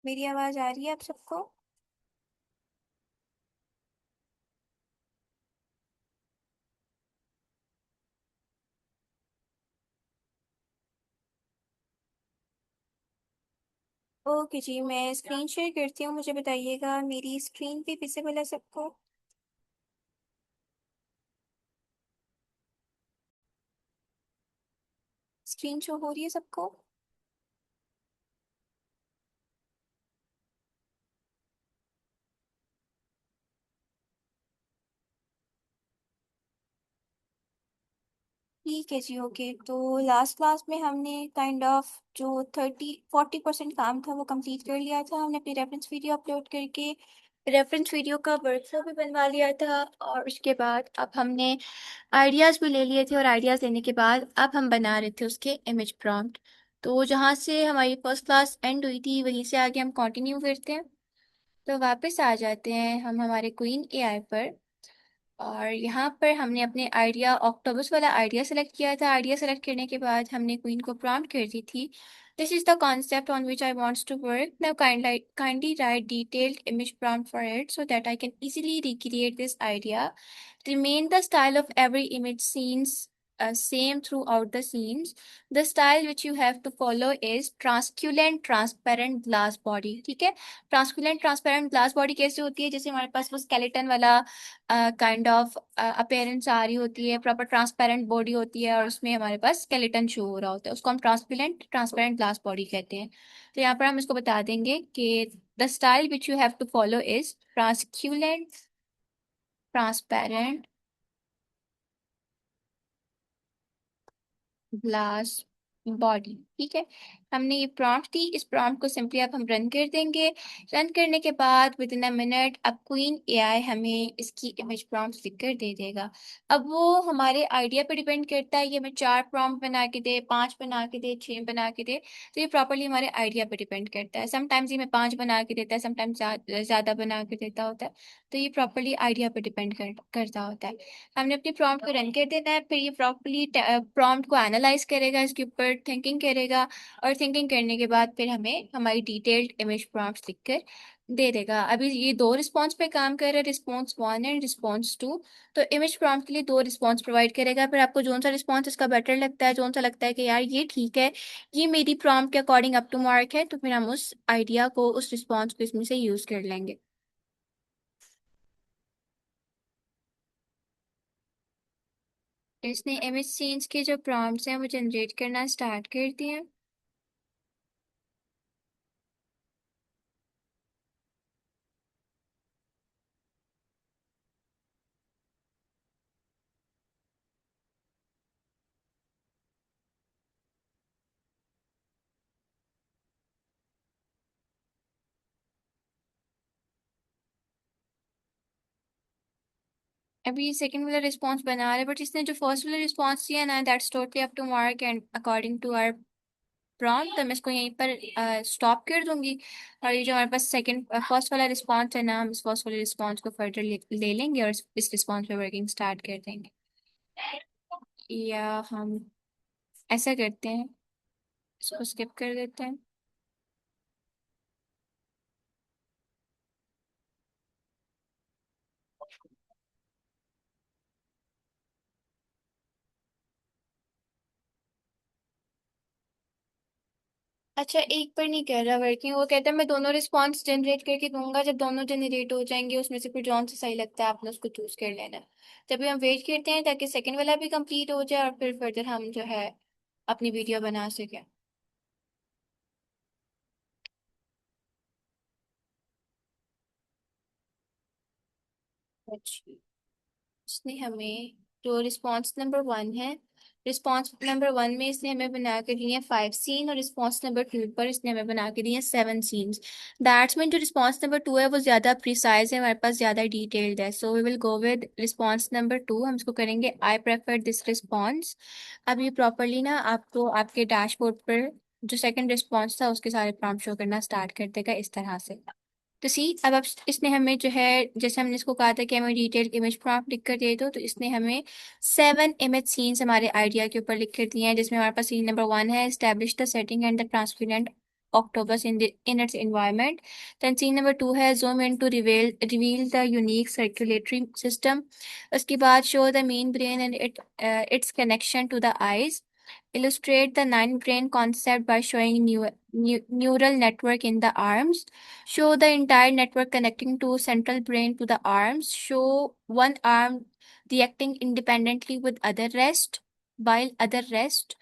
मेरी आवाज आ रही है आप सबको? ओके जी, मैं स्क्रीन शेयर करती हूँ। मुझे बताइएगा मेरी स्क्रीन पे विजिबल है सबको? स्क्रीन शो हो रही है सबको? ठीक है जी। ओके, तो लास्ट क्लास में हमने काइंड ऑफ जो 40% काम था वो कंप्लीट कर लिया था। हमने अपनी रेफरेंस वीडियो अपलोड करके रेफरेंस वीडियो का वर्कफ्लो भी बनवा लिया था, और उसके बाद अब हमने आइडियाज़ भी ले लिए थे, और आइडियाज़ लेने के बाद अब हम बना रहे थे उसके इमेज प्रॉम्प्ट। तो जहाँ से हमारी फर्स्ट क्लास एंड हुई थी वहीं से आगे हम कंटिन्यू करते हैं। तो वापस आ जाते हैं हम हमारे क्वीन एआई पर, और यहाँ पर हमने अपने आइडिया ऑक्टोबस वाला आइडिया सेलेक्ट किया था। आइडिया सेलेक्ट करने के बाद हमने क्वीन को प्रॉम्प्ट कर दी थी, this is the concept on which I wants to work now, kindly write detailed image prompt for it so that I can easily recreate this idea. Remain the style of every image scenes same throughout the scenes. The style which you have to follow is transculent transparent glass body। ठीक है, ट्रांसक्यूलेंट transparent glass body कैसे होती है? जैसे हमारे पास वो skeleton वाला kind of appearance आ रही होती है, प्रॉपर ट्रांसपेरेंट बॉडी होती है और उसमें हमारे पास स्केलेटन शो हो रहा होता है, उसको हम ट्रांसपेरेंट ट्रांसपेरेंट ग्लास बॉडी कहते हैं। तो यहाँ पर हम इसको बता देंगे कि the style which you have to follow is translucent transparent glass body. ठीक है, हमने ये प्रॉम्प्ट दी, इस प्रॉम्प्ट को सिंपली अब हम रन कर देंगे। रन करने के बाद विद इन अ मिनट अब क्वीन एआई हमें इसकी इमेज प्रॉम्प्ट लिखकर दे देगा। अब वो हमारे आइडिया पे डिपेंड करता है कि हमें 4 प्रॉम्प्ट बना के दे, 5 बना के दे, 6 बना के दे। तो ये प्रॉपरली हमारे आइडिया पे डिपेंड करता है। समटाइम्स ये हमें 5 बना के देता है, समटाइम्स ज़्यादा बना के देता होता है। तो ये प्रॉपरली आइडिया पे डिपेंड करता होता है। हमने अपनी प्रॉम्प्ट को रन कर देना है, फिर ये प्रॉपरली प्रॉम्प्ट को एनालाइज करेगा, इसके ऊपर थिंकिंग करेगा, और थिंकिंग करने के बाद फिर हमें हमारी डिटेल्ड इमेज प्रॉम्प्ट लिखकर दे देगा। अभी ये दो रिस्पॉन्स पे काम कर रहा है, रिस्पॉन्स 1 एंड रिस्पॉन्स 2। तो इमेज प्रॉम्प्ट के लिए दो रिस्पॉन्स प्रोवाइड करेगा, फिर आपको जोन सा रिस्पॉन्स इसका बेटर लगता है, जोन सा लगता है कि यार ये ठीक है, ये मेरी प्रॉम्प्ट के अकॉर्डिंग अप टू मार्क है, तो फिर हम उस आइडिया को, उस रिस्पॉन्स को इसमें से यूज कर लेंगे। इसने इमेज सीन्स के जो प्रॉम्प्ट्स हैं वो जनरेट करना स्टार्ट कर दिए हैं। अभी सेकंड वाला रिस्पॉन्स बना रहे, बट इसने जो फर्स्ट वाला रिस्पॉन्स दिया ना, that's totally up to mark and according to our prompt. तो मैं इसको यहीं पर स्टॉप कर दूंगी। और ये जो हमारे पास सेकंड फर्स्ट वाला रिस्पॉन्स है ना, हम इस फर्स्ट वाले रिस्पॉन्स को फर्दर ले लेंगे और इस रिस्पॉन्स पे वर्किंग स्टार्ट कर देंगे। या हम ऐसा करते हैं, इसको स्किप कर देते हैं। अच्छा, एक पर नहीं कह रहा वर्किंग, वो कहता है मैं दोनों रिस्पॉन्स जनरेट करके दूंगा, जब दोनों जनरेट हो जाएंगे उसमें से फिर जौन सा सही लगता है आपने उसको चूज कर लेना। तभी हम वेट करते हैं ताकि सेकंड वाला भी कंप्लीट हो जाए और फिर फर्दर हम जो है अपनी वीडियो बना सकें। अच्छा, इसने हमें जो रिस्पॉन्स नंबर 1 है, रिस्पॉन्स नंबर 1 में इसने हमें बना के दिए हैं 5 सीन, और रिस्पॉन्स नंबर 2 पर इसने हमें बना के दिए हैं 7 सीन्स। दैट्स मीन जो रिस्पॉन्स नंबर 2 है वो ज़्यादा प्रिसाइज है, हमारे पास ज़्यादा डिटेल्ड है। So we will go with response number 2। हम इसको करेंगे आई प्रेफर दिस रिस्पॉन्स। अब ये प्रॉपरली ना आपको आपके डैशबोर्ड पर जो सेकंड रिस्पॉन्स था उसके सारे प्रॉम्प्ट शो करना स्टार्ट कर देगा इस तरह से। तो सी अब इसने हमें जो है, जैसे हमने इसको कहा था कि हमें डिटेल इमेज प्रॉम्प्ट लिख कर दे दो, तो इसने हमें 7 इमेज सीन्स हमारे आइडिया के ऊपर लिख कर दिए हैं, जिसमें हमारे पास सीन नंबर 1 है, establish the setting and the transparent octopus in its environment. Then scene number two है zoom in to reveal the unique circulatory system. उसके बाद show the main brain and its connection to the eyes. Illustrate the nine brain concept by showing neural network in the arms. Show the entire network connecting to central brain to the arms. Show one arm reacting independently with other rest while other rest.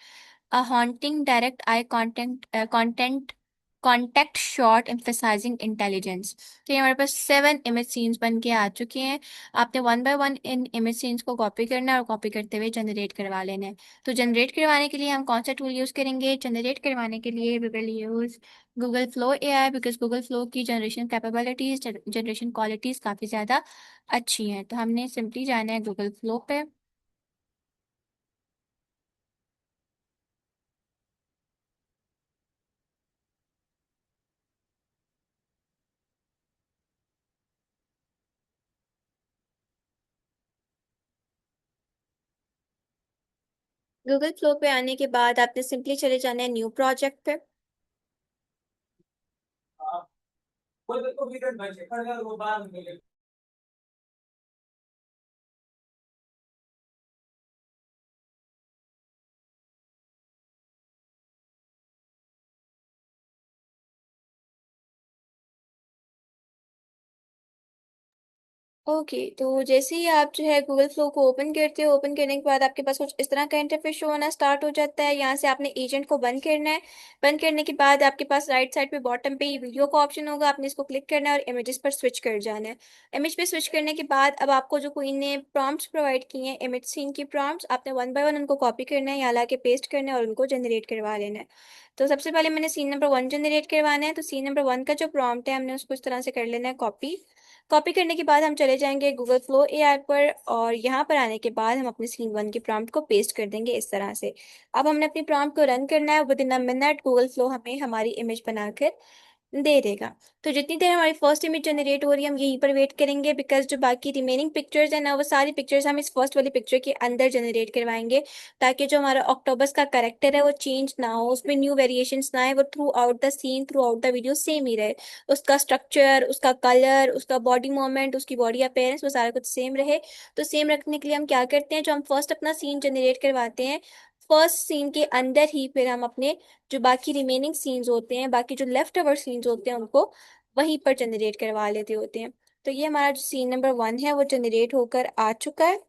A haunting direct eye contact shot emphasizing intelligence. तो ये हमारे पास 7 image scenes बन के आ चुके हैं। आपने one by one in image scenes को copy करना है और कॉपी करते हुए जनरेट करवा लेना है। तो जनरेट करवाने के लिए हम कौन सा टूल यूज़ करेंगे? जनरेट करवाने के लिए we will use Google Flow AI, because Google Flow की जनरेशन कैपेबिलिटीज, जनरेशन क्वालिटीज़ काफ़ी ज़्यादा अच्छी हैं। तो हमने सिंपली जाना है गूगल फ्लो पे। गूगल फ्लो पे आने के बाद आपने सिंपली चले जाना है न्यू प्रोजेक्ट पे। ओके, तो जैसे ही आप जो है गूगल फ्लो को ओपन करते हो, ओपन करने के बाद आपके पास कुछ इस तरह का इंटरफेस शो होना स्टार्ट हो जाता है। यहाँ से आपने एजेंट को बंद करना है। बंद करने के बाद आपके पास राइट साइड पे बॉटम पे ये वीडियो का ऑप्शन होगा, आपने इसको क्लिक करना है और इमेजेस पर स्विच कर जाना है। इमेज पे स्विच करने के बाद अब आपको जो क्वीन ने प्रॉम्प्ट्स प्रोवाइड किए हैं, इमेज सीन की प्रॉम्प्ट्स, आपने वन बाय वन उनको कॉपी करना है, यहाँ ला के पेस्ट करना है और उनको जनरेट करवा लेना है। तो सबसे पहले मैंने सीन नंबर 1 जनरेट करवाना है। तो सीन नंबर 1 का जो प्रॉम्प्ट है हमने उसको इस तरह से कर लेना है कॉपी। कॉपी करने के बाद हम चले जाएंगे गूगल फ्लो एआई पर और यहाँ पर आने के बाद हम अपने सीन 1 के प्रॉम्प्ट को पेस्ट कर देंगे इस तरह से। अब हमने अपनी प्रॉम्प्ट को रन करना है, with in a minute Google flow हमें हमारी इमेज बनाकर दे देगा। तो जितनी देर हमारी फर्स्ट इमेज जनरेट हो रही है हम यहीं पर वेट करेंगे, बिकॉज जो बाकी रिमेनिंग पिक्चर्स है ना वो सारी पिक्चर्स हम इस फर्स्ट वाली पिक्चर के अंदर जनरेट करवाएंगे, ताकि जो हमारा ऑक्टोबस का करेक्टर है वो चेंज ना हो, उसमें न्यू वेरिएशंस ना आए, वो throughout the scene throughout the video same ही रहे। उसका स्ट्रक्चर, उसका कलर, उसका बॉडी मूवमेंट, उसकी बॉडी अपीयरेंस, वो सारा कुछ सेम रहे। तो सेम रखने के लिए हम क्या करते हैं, जो हम फर्स्ट अपना सीन जनरेट करवाते हैं, फर्स्ट सीन के अंदर ही फिर हम अपने जो बाकी रिमेनिंग सीन्स होते हैं, बाकी जो लेफ्ट ओवर सीन्स होते हैं उनको वहीं पर जनरेट करवा लेते होते हैं। तो ये हमारा जो सीन नंबर 1 है वो जनरेट होकर आ चुका है।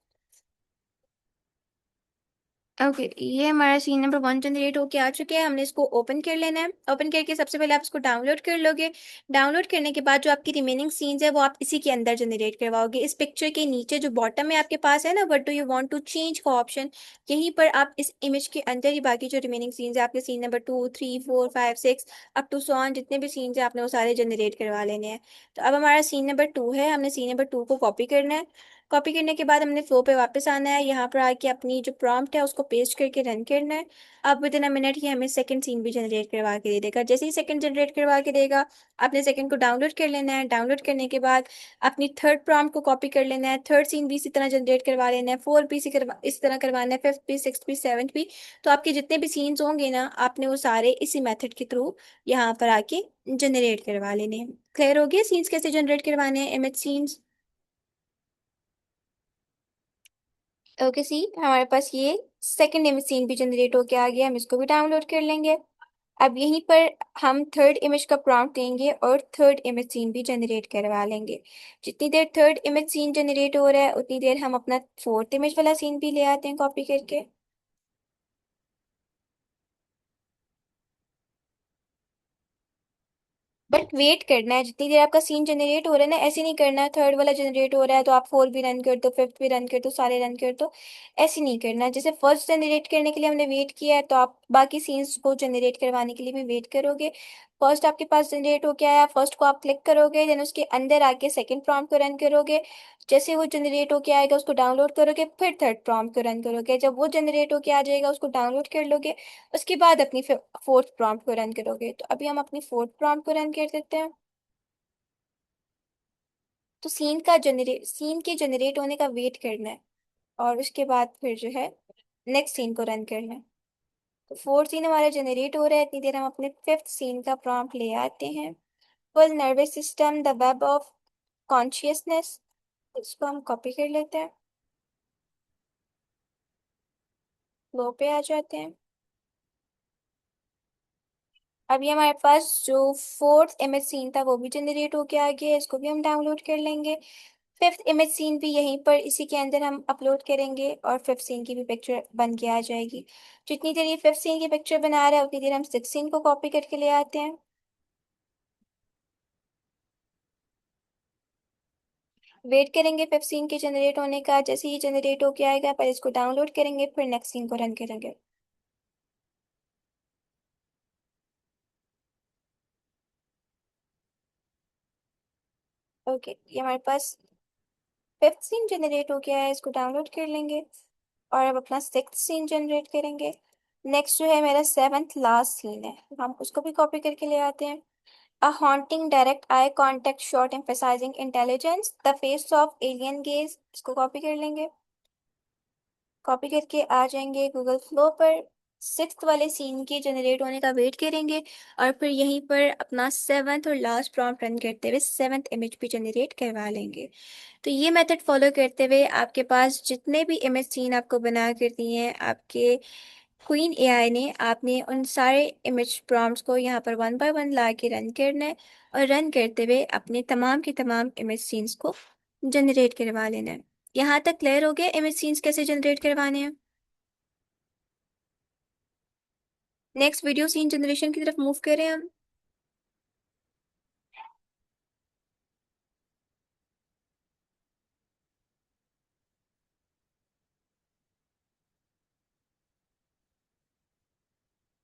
ओके, ये हमारा सीन नंबर 1 जनरेट होके आ चुके हैं। हमने इसको ओपन कर लेना है। ओपन करके सबसे पहले आप इसको डाउनलोड कर लोगे। डाउनलोड करने के बाद जो आपकी रिमेनिंग सीन्स है वो आप इसी के अंदर जनरेट करवाओगे। इस पिक्चर के नीचे जो बॉटम में आपके पास है ना, what do you want to change का ऑप्शन, यहीं पर आप इस इमेज के अंदर ही बाकी जो रिमेनिंग सीन्स है आपके scene number 2 3 4 5 6 up to so on जितने भी सीन्स है आपने वो सारे जनरेट करवा लेने हैं। तो अब हमारा सीन नंबर 2 है, हमने सीन नंबर 2 को कॉपी करना है। कॉपी करने के बाद हमने फ्लो पे वापस आना है, यहाँ पर आके अपनी जो प्रॉम्प्ट है उसको पेस्ट करके रन करना है। अब विद इन अ मिनट ही हमें सेकंड सीन भी जनरेट करवा के दे देगा। जैसे ही सेकंड जनरेट करवा के देगा आपने सेकंड को डाउनलोड कर लेना है। डाउनलोड करने के बाद अपनी थर्ड प्रॉम्प्ट को कॉपी कर लेना है, थर्ड सीन भी इसी तरह जनरेट करवा लेना है, फोर्थ भी इसी तरह करवाना है, फिफ्थ भी, सिक्स भी, सेवन्थ भी। तो आपके जितने भी सीन्स होंगे ना आपने वो सारे इसी मेथड के थ्रू यहाँ पर आके जनरेट करवा लेने हैं। क्लियर हो गया सीन्स कैसे जनरेट करवाने हैं, इमेज सीन्स? ओके, सी हमारे पास ये सेकंड इमेज सीन भी जनरेट होके आ गया, हम इसको भी डाउनलोड कर लेंगे। अब यहीं पर हम थर्ड इमेज का प्रॉम्प्ट देंगे और थर्ड इमेज सीन भी जनरेट करवा लेंगे। जितनी देर थर्ड इमेज सीन जनरेट हो रहा है उतनी देर हम अपना फोर्थ इमेज वाला सीन भी ले आते हैं कॉपी करके। बट वेट करना है, जितनी देर आपका सीन जनरेट हो रहा है ना ऐसे नहीं करना है, थर्ड वाला जनरेट हो रहा है तो आप फोर भी रन कर दो, फिफ्थ भी रन कर दो, सारे रन कर दो। ऐसे नहीं करना है। जैसे फर्स्ट जनरेट करने के लिए हमने वेट किया है तो आप बाकी सीन्स को जनरेट करवाने के लिए भी वेट करोगे। फर्स्ट आपके पास जनरेट हो गया है, फर्स्ट को आप क्लिक करोगे, देन उसके अंदर आके सेकंड प्रॉम्प्ट को रन करोगे। जैसे वो जनरेट होके आएगा उसको डाउनलोड करोगे, फिर थर्ड प्रॉम्प्ट को रन करोगे। जब वो जनरेट होके आ जाएगा उसको डाउनलोड कर लोगे, उसके बाद अपनी फोर्थ प्रॉम्प्ट को रन करोगे। तो अभी हम अपनी फोर्थ प्रॉम्प्ट को रन कर देते हैं। तो सीन के जनरेट होने का वेट करना है और उसके बाद फिर जो है नेक्स्ट सीन को रन करना है। तो फोर्थ सीन हमारा जनरेट हो रहा है, इतनी देर हम अपने फिफ्थ सीन का प्रॉम्प्ट ले आते हैं। Full nervous system the web of consciousness, इसको हम कॉपी कर लेते हैं, फ्लो पे आ जाते हैं। अभी हमारे पास जो फोर्थ इमेज सीन था वो भी जनरेट होके आ गया है, इसको भी हम डाउनलोड कर लेंगे। फिफ्थ इमेज सीन भी यहीं पर इसी के अंदर हम अपलोड करेंगे और फिफ्थ सीन की भी पिक्चर बन के आ जाएगी। जितनी देर ये फिफ्थ सीन की पिक्चर बना रहा है उतनी देर हम सिक्स सीन को कॉपी करके ले आते हैं। वेट करेंगे फिफ्थ सीन के जनरेट होने का, जैसे ही जनरेट होके आएगा पर इसको डाउनलोड करेंगे फिर नेक्स्ट सीन को रन करेंगे। ओके, ये हमारे पास फिफ्थ सीन जनरेट हो गया है, इसको डाउनलोड कर लेंगे और अब अपना सिक्स्थ सीन जनरेट करेंगे। नेक्स्ट जो है मेरा सेवंथ लास्ट सीन है, हम उसको भी कॉपी करके ले आते हैं। A haunting direct eye contact shot emphasizing intelligence, the face of alien gaze, इसको कॉपी कर लेंगे। कॉपी करके आ जाएंगे गूगल फ्लो पर, सिक्स्थ वाले सीन के जनरेट होने का वेट करेंगे और फिर यहीं पर अपना सेवन्थ और लास्ट प्रॉम्प्ट रन करते हुए सेवन्थ इमेज भी जनरेट करवा लेंगे। तो ये मेथड फॉलो करते हुए आपके पास जितने भी इमेज सीन आपको बना कर दिए हैं आपके क्वीन एआई ने, आपने उन सारे इमेज प्रॉम्प्ट्स को यहाँ पर वन बाय वन ला के रन करना है और रन करते हुए अपने तमाम के तमाम इमेज सीन्स को जनरेट करवा लेना है। यहाँ तक क्लियर हो गया इमेज सीन्स कैसे जनरेट करवाने हैं। नेक्स्ट वीडियो सीन जनरेशन की तरफ मूव करें हम।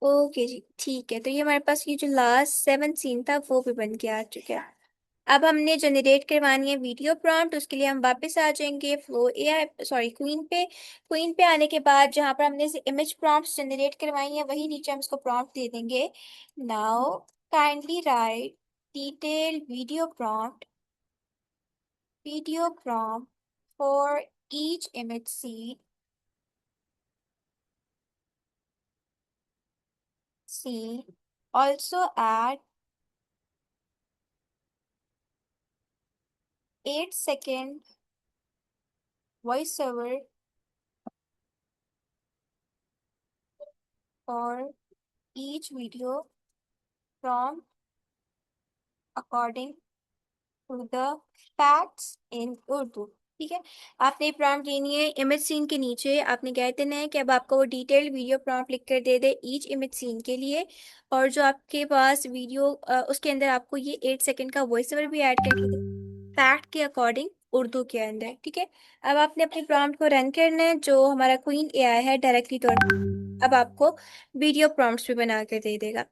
ओके जी ठीक है, तो ये हमारे पास ये जो लास्ट सेवन सीन था वो भी बन के आ चुका है। अब हमने जनरेट करवानी है वीडियो प्रॉम्प्ट, उसके लिए हम वापस आ जाएंगे फ्लो एआई सॉरी क्वीन पे। क्वीन पे आने के बाद जहाँ पर हमने से इमेज प्रॉम्प्ट्स जनरेट करवाई है वही नीचे हम इसको प्रॉम्प्ट दे देंगे। Now kindly right detail video prompt for each image scene also add 8-second voiceover for each video prompt according to the facts in Urdu। ठीक है, आपने प्रॉम्प्ट लेनी है इमेज सीन के नीचे, आपने कह देना है कि अब आपको वो डिटेल्ड वीडियो प्रॉम्प्ट लिख कर दे दे ईच इमेज सीन के लिए, और जो आपके पास वीडियो उसके अंदर आपको ये 8 सेकंड का वॉइस ओवर भी ऐड करके दे फैक्ट के अकॉर्डिंग उर्दू के अंदर। ठीक है, अब आपने अपने प्रॉम्प्ट को रन करना है, जो हमारा क्वीन एआई है डायरेक्टली तौर पर अब आपको वीडियो प्रॉम्प्ट्स भी बना कर दे देगा।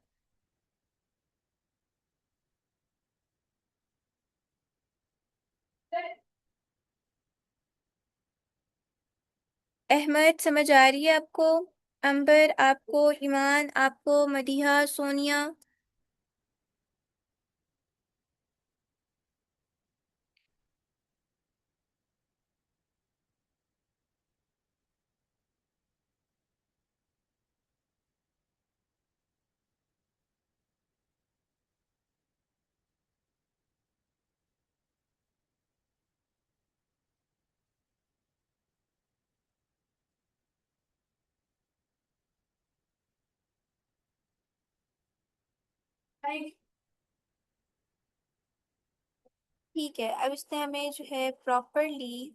अहमद समझ आ रही है आपको? अंबर आपको? ईमान आपको? मदीहा, सोनिया? ठीक है, अब इसने हमें जो है प्रॉपरली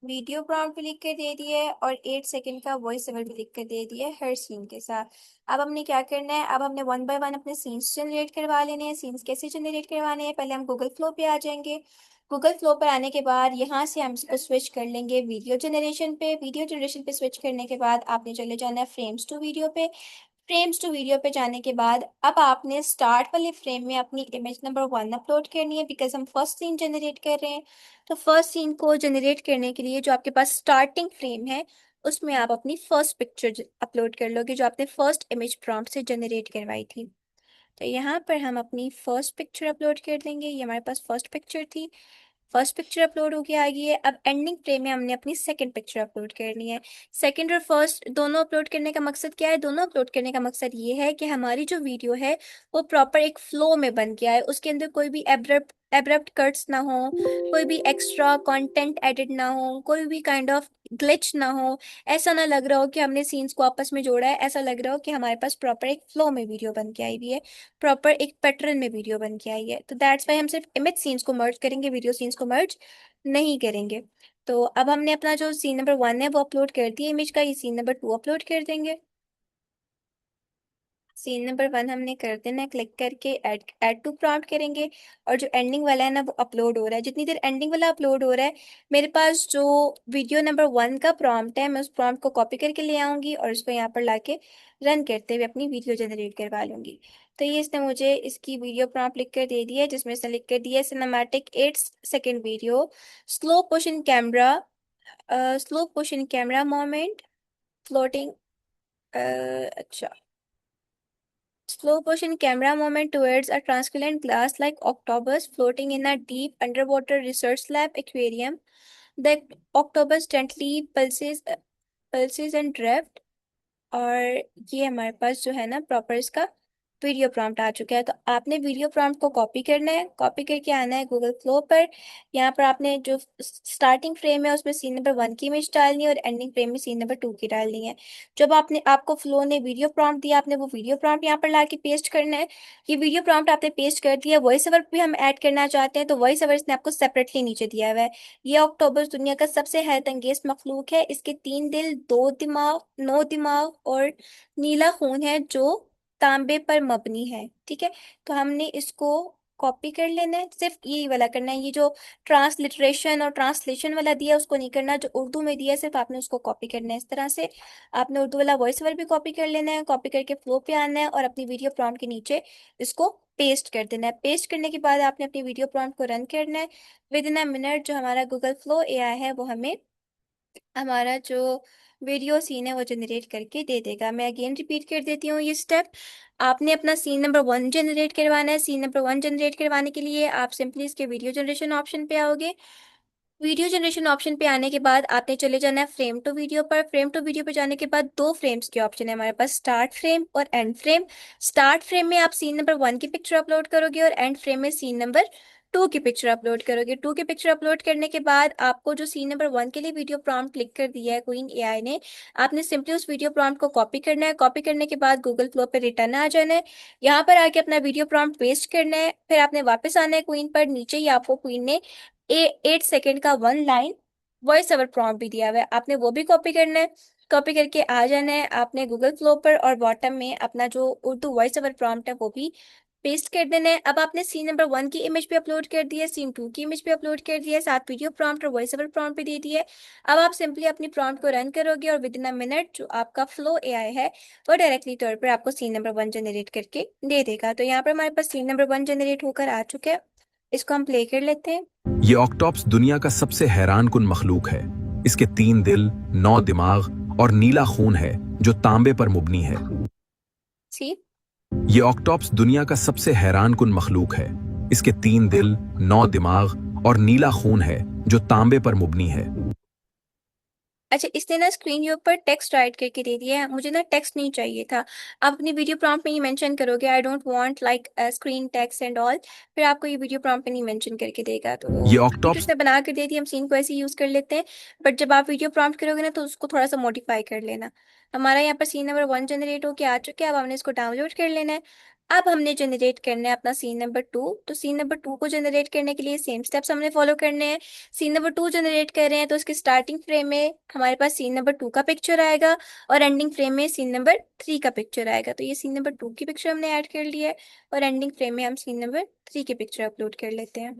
वीडियो प्रॉम्प्ट भी लिख के दे दिया है और 8 सेकंड का वॉइस ओवर भी लिख के दे दिया है हर सीन के साथ। अब हमने क्या करना है, अब हमने वन बाय वन अपने सीन्स जनरेट करवा लेने हैं। सीन्स कैसे जनरेट करवाने हैं, पहले हम गूगल फ्लो पे आ जाएंगे। गूगल फ्लो पर आने के बाद यहाँ से हम इसको स्विच कर लेंगे वीडियो जनरेशन पे। वीडियो जनरेशन पे स्विच करने के बाद आपने चले जाना है फ्रेम्स टू वीडियो पे। फ्रेम्स टू वीडियो पे जाने के बाद अब आपने स्टार्ट वाले फ्रेम में अपनी इमेज नंबर 1 अपलोड करनी है, बिकॉज हम फर्स्ट सीन जनरेट कर रहे हैं। तो फर्स्ट सीन को जनरेट करने के लिए जो आपके पास स्टार्टिंग फ्रेम है उसमें आप अपनी फर्स्ट पिक्चर अपलोड कर लोगे जो आपने फर्स्ट इमेज प्रॉम्प्ट से जनरेट करवाई थी। तो यहाँ पर हम अपनी फर्स्ट पिक्चर अपलोड कर देंगे, ये हमारे पास फर्स्ट पिक्चर थी। फर्स्ट पिक्चर अपलोड होके आ गई है। अब एंडिंग फ्रेम में हमने अपनी सेकंड पिक्चर अपलोड करनी है। सेकंड और फर्स्ट दोनों अपलोड करने का मकसद क्या है? दोनों अपलोड करने का मकसद ये है कि हमारी जो वीडियो है वो प्रॉपर एक फ्लो में बन के आए, उसके अंदर कोई भी एब्रप्ट एब्रप्ट कट्स ना हो, कोई भी एक्स्ट्रा कंटेंट एडिट ना हो, कोई भी काइंड ऑफ ग्लिच ना हो। ऐसा ना लग रहा हो कि हमने सीन्स को आपस में जोड़ा है, ऐसा लग रहा हो कि हमारे पास प्रॉपर एक फ्लो में वीडियो बन के आई हुई है, प्रॉपर एक पैटर्न में वीडियो बन के आई है। तो दैट्स वाई हम सिर्फ इमेज सीन्स को मर्ज करेंगे, वीडियो सीन्स को मर्ज नहीं करेंगे। तो अब हमने अपना जो सीन नंबर 1 है वो अपलोड कर दिया इमेज का, ये सीन नंबर 2 अपलोड कर देंगे। सीन नंबर 1 हमने कर देना है, क्लिक करके ऐड ऐड टू प्रॉम्प्ट करेंगे। और जो एंडिंग वाला है ना वो अपलोड हो रहा है, जितनी देर एंडिंग वाला अपलोड हो रहा है मेरे पास जो वीडियो नंबर 1 का प्रॉम्प्ट है, मैं उस प्रॉम्प्ट को कॉपी करके ले आऊंगी और उसको यहाँ पर लाके रन करते हुए अपनी वीडियो जनरेट करवा लूंगी। तो ये इसने मुझे इसकी वीडियो प्रॉम्प्ट लिख कर दे दिया है, जिसमें इसने लिख कर दिया है सिनेमैटिक 8 सेकेंड वीडियो, स्लो पोशन कैमरा, स्लो पोशन कैमरा मोमेंट, फ्लोटिंग, अच्छा, slow motion camera movement towards a transparent glass like octopus floating in a deep underwater research lab aquarium. The octopus gently pulses and drift। और ये हमारे पास जो है ना proper इसका video prompt आ चुका है। तो आपने वीडियो प्रॉम्प्ट को कॉपी करना है, कॉपी करके आना है गूगल फ्लो पर। यहाँ पर आपने जो स्टार्टिंग फ्रेम है उसमें सीन नंबर 1 की इमेज डालनी है और एंडिंग फ्रेम में सीन नंबर 2 की डालनी है। जब आपने आपको फ्लो ने वीडियो प्रॉम्प्ट दिया, आपने वो वीडियो प्रॉम्प्ट यहाँ पर ला के पेस्ट करना है। ये वीडियो प्रॉम्प्ट आपने पेस्ट कर दिया, वॉइस ओवर भी हम ऐड करना चाहते हैं तो वॉइस ओवर इसने आपको सेपरेटली नीचे दिया हुआ है। ये ऑक्टोबस दुनिया का सबसे हैरत अंगेज मखलूक है, इसके 3 दिल, 2 दिमाग, 9 दिमाग और नीला खून है जो तांबे पर मबनी है। ठीक है, तो हमने इसको कॉपी कर लेना है, सिर्फ यही वाला करना है। ये जो ट्रांसलिटरेशन और ट्रांसलेशन वाला दिया उसको नहीं करना, जो उर्दू में दिया है सिर्फ आपने उसको कॉपी करना है। इस तरह से आपने उर्दू वाला वॉइस ओवर भी कॉपी कर लेना है, कॉपी करके फ्लो पे आना है और अपनी वीडियो प्रॉम्प्ट के नीचे इसको पेस्ट कर देना है। पेस्ट करने के बाद आपने अपनी वीडियो प्रॉम्प्ट को रन करना है। विद इन अ मिनट जो हमारा गूगल फ्लो एआई है वो हमें हमारा जो वीडियो सीन है वो जनरेट करके दे देगा। मैं अगेन रिपीट कर देती हूँ ये स्टेप। आपने अपना सीन नंबर 1 जनरेट करवाना है। सीन नंबर 1 जनरेट करवाने के लिए आप सिंपली इसके वीडियो जनरेशन ऑप्शन पे आओगे। वीडियो जनरेशन ऑप्शन पे आने के बाद आपने चले जाना है फ्रेम टू वीडियो पर। फ्रेम टू वीडियो पर जाने के बाद 2 फ्रेम्स के ऑप्शन है हमारे पास, स्टार्ट फ्रेम और एंड फ्रेम। स्टार्ट फ्रेम में आप सीन नंबर 1 की पिक्चर अपलोड करोगे और एंड फ्रेम में सीन नंबर 2 की पिक्चर अपलोड करोगे। 2 की पिक्चर अपलोड करने के बाद आपको जो सीन नंबर 1 के लिए वीडियो प्रॉम्प्ट क्लिक कर दिया है क्वीन एआई ने, आपने सिंपली उस वीडियो प्रॉम्प्ट को कॉपी करना है। कॉपी करने के बाद गूगल फ्लो पे रिटर्न आ जाना है, यहाँ पर आके अपना वीडियो प्रॉम्प्ट पेस्ट करना है। फिर आपने वापस आना है क्वीन पर। नीचे ही आपको क्वीन ने 8 सेकेंड का 1 लाइन वॉइस ओवर प्रॉम्प्ट भी दिया हुआ है, आपने वो भी कॉपी करना है। कॉपी करके आ जाना है आपने गूगल फ्लो पर और बॉटम में अपना जो उर्दू वॉइस ओवर प्रॉम्प्ट है वो भी पेस्ट कर देना है। अब आपने सीन नंबर 1 की इमेज भी अपलोड कर दी है, सीन 2 की इमेज भी अपलोड कर दी है, साथ वीडियो प्रॉम्प्ट और वॉइस ओवर प्रॉम्प्ट भी दे दी है। अब आप सिंपली अपनी प्रॉम्प्ट को रन करोगे और विद इन अ मिनट जो आपका फ्लो एआई है वो डायरेक्टली तौर पर आपको सीन नंबर 1 जनरेट करके दे देगा। तो यहाँ पर हमारे पास सीन नंबर 1 जनरेट होकर आ चुका है, इसको हम प्ले कर लेते हैं। ये ऑक्टोपस दुनिया का सबसे हैरान कुन मखलूक है। इसके 3 दिल, 9 दिमाग और नीला खून है जो तांबे पर मुबनी है। सी ये ऑक्टोपस दुनिया का सबसे हैरान कुन मखलूक है। इसके 3 दिल, 9 दिमाग और नीला खून है जो तांबे पर मुबनी है। अच्छा, इसने ना स्क्रीन के ऊपर टेक्स्ट राइट करके दे दिया है, मुझे ना टेक्स्ट नहीं चाहिए था। आप अपनी वीडियो प्रॉम्प्ट में ही मेंशन करोगे I don't want like screen text and all, फिर आपको ये वीडियो प्रॉम्प्ट में नहीं मेंशन करके देगा। तो ये अभी तो ऑक्टोपस इसने बना कर दे दी, हम सीन को ऐसे यूज कर लेते हैं। बट जब आप वीडियो प्रॉम्प्ट करोगे ना तो उसको थोड़ा सा मॉडिफाई कर लेना। हमारा यहाँ पर सीन नंबर 1 जनरेट होके आ चुके हैं, अब हमने इसको डाउनलोड कर लेना है। अब हमने जनरेट करना है अपना सीन नंबर 2। तो सीन नंबर 2 को जनरेट करने के लिए सेम स्टेप्स हमने फॉलो करने हैं। सीन नंबर 2 जनरेट कर रहे हैं तो उसके स्टार्टिंग फ्रेम में हमारे पास सीन नंबर 2 का पिक्चर आएगा और एंडिंग फ्रेम में सीन नंबर 3 का पिक्चर आएगा। तो ये सीन नंबर 2 की पिक्चर हमने ऐड कर लिया है और एंडिंग फ्रेम में हम सीन नंबर 3 की पिक्चर अपलोड कर लेते हैं।